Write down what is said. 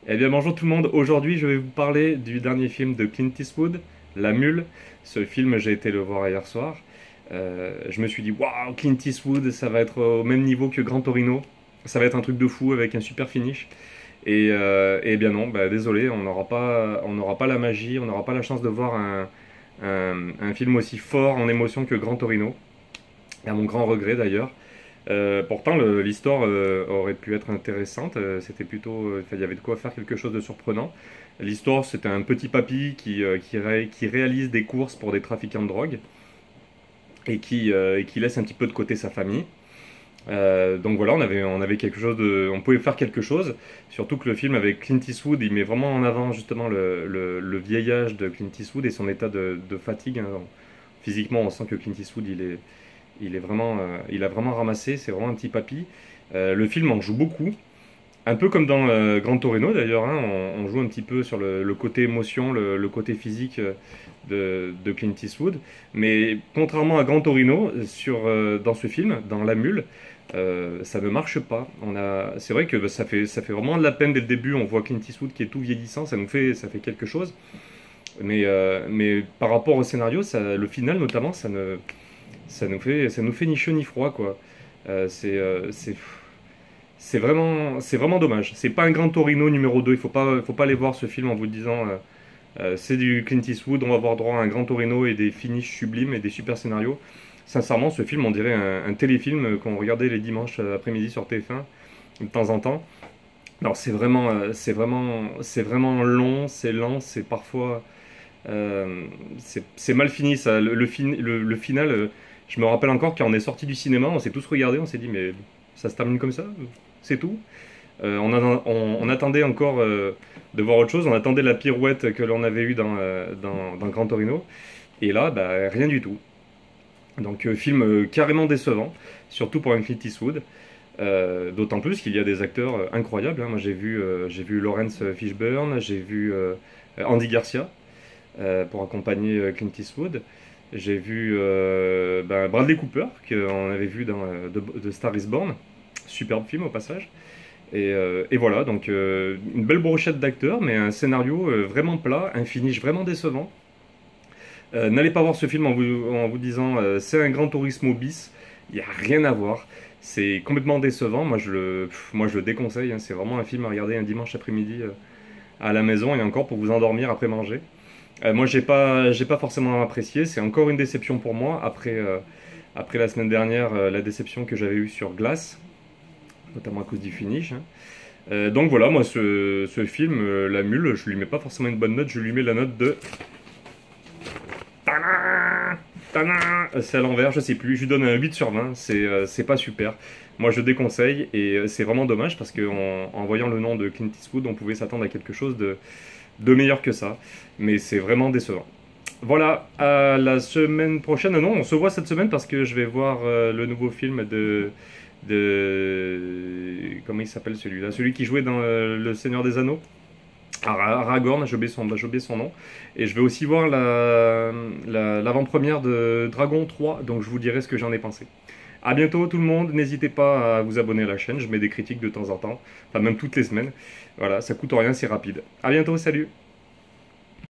Eh bien bonjour tout le monde, aujourd'hui je vais vous parler du dernier film de Clint Eastwood, La Mule. Ce film j'ai été le voir hier soir. Je me suis dit waouh, Clint Eastwood ça va être au même niveau que Gran Torino. Ça va être un truc de fou avec un super finish. Et bien non, bah, désolé, on n'aura pas la magie, on n'aura pas la chance de voir un film aussi fort en émotion que Gran Torino. À mon grand regret d'ailleurs. Pourtant, l'histoire aurait pu être intéressante. C'était plutôt, enfin, il y avait de quoi faire quelque chose de surprenant. L'histoire, c'était un petit papy qui réalise des courses pour des trafiquants de drogue et qui laisse un petit peu de côté sa famille. Donc voilà, on avait quelque chose on pouvait faire quelque chose. Surtout que le film avec Clint Eastwood, il met vraiment en avant justement le vieillage de Clint Eastwood et son état de fatigue, hein. Physiquement, on sent que Clint Eastwood, il a vraiment ramassé, c'est vraiment un petit papy. Le film en joue beaucoup, un peu comme dans Gran Torino d'ailleurs, hein, on joue un petit peu sur le côté émotion, le côté physique de Clint Eastwood. Mais contrairement à Gran Torino, dans ce film, dans La Mule, ça ne marche pas. C'est vrai que bah, ça fait vraiment de la peine dès le début, on voit Clint Eastwood qui est tout vieillissant, ça fait quelque chose. Mais par rapport au scénario, le final notamment, ça nous fait ni chaud ni froid, quoi. C'est vraiment dommage. C'est pas un Gran Torino numéro 2. Il faut pas aller voir ce film en vous disant c'est du Clint Eastwood, on va avoir droit à un Gran Torino et des finishes sublimes et des super scénarios. Sincèrement, ce film, on dirait un téléfilm qu'on regardait les dimanches après-midi sur TF1 de temps en temps. Non, c'est vraiment long, c'est lent, c'est parfois c'est mal fini ça. Le final, je me rappelle encore quand on est sorti du cinéma, on s'est tous regardés, on s'est dit mais ça se termine comme ça, c'est tout. On attendait encore de voir autre chose, on attendait la pirouette que l'on avait eue dans Gran Torino, et là, bah, rien du tout. Donc film carrément décevant, surtout pour un Clint Eastwood. D'autant plus qu'il y a des acteurs incroyables, hein. Moi j'ai vu Lawrence Fishburne, j'ai vu Andy Garcia pour accompagner Clint Eastwood. J'ai vu ben, Bradley Cooper, qu'on avait vu dans de Star is Born. Superbe film au passage. Et voilà, donc une belle brochette d'acteurs, mais un scénario vraiment plat, un finish vraiment décevant. N'allez pas voir ce film en vous disant c'est un Gran Turismo bis. Il n'y a rien à voir. C'est complètement décevant. Moi, je le déconseille, hein. C'est vraiment un film à regarder un dimanche après-midi à la maison et encore pour vous endormir après manger. Moi, j'ai pas forcément apprécié. C'est encore une déception pour moi après la semaine dernière, la déception que j'avais eue sur Glace, notamment à cause du finish, hein. Donc voilà, moi, ce film, La Mule, je lui mets pas forcément une bonne note. Je lui mets la note de Tadam Tadam. C'est à l'envers, je sais plus. Je lui donne un 8 sur 20. C'est pas super. Moi, je déconseille et c'est vraiment dommage parce qu'en voyant le nom de Clint Eastwood, on pouvait s'attendre à quelque chose de meilleur que ça. Mais c'est vraiment décevant. Voilà, à la semaine prochaine. Non, on se voit cette semaine parce que je vais voir le nouveau film comment il s'appelle celui-là? Celui qui jouait dans Le Seigneur des Anneaux. Aragorn, j'ai oublié son nom. Et je vais aussi voir l'avant-première de Dragon 3, donc je vous dirai ce que j'en ai pensé. A bientôt tout le monde, n'hésitez pas à vous abonner à la chaîne, je mets des critiques de temps en temps, enfin même toutes les semaines. Voilà, ça coûte rien, c'est rapide. A bientôt, salut!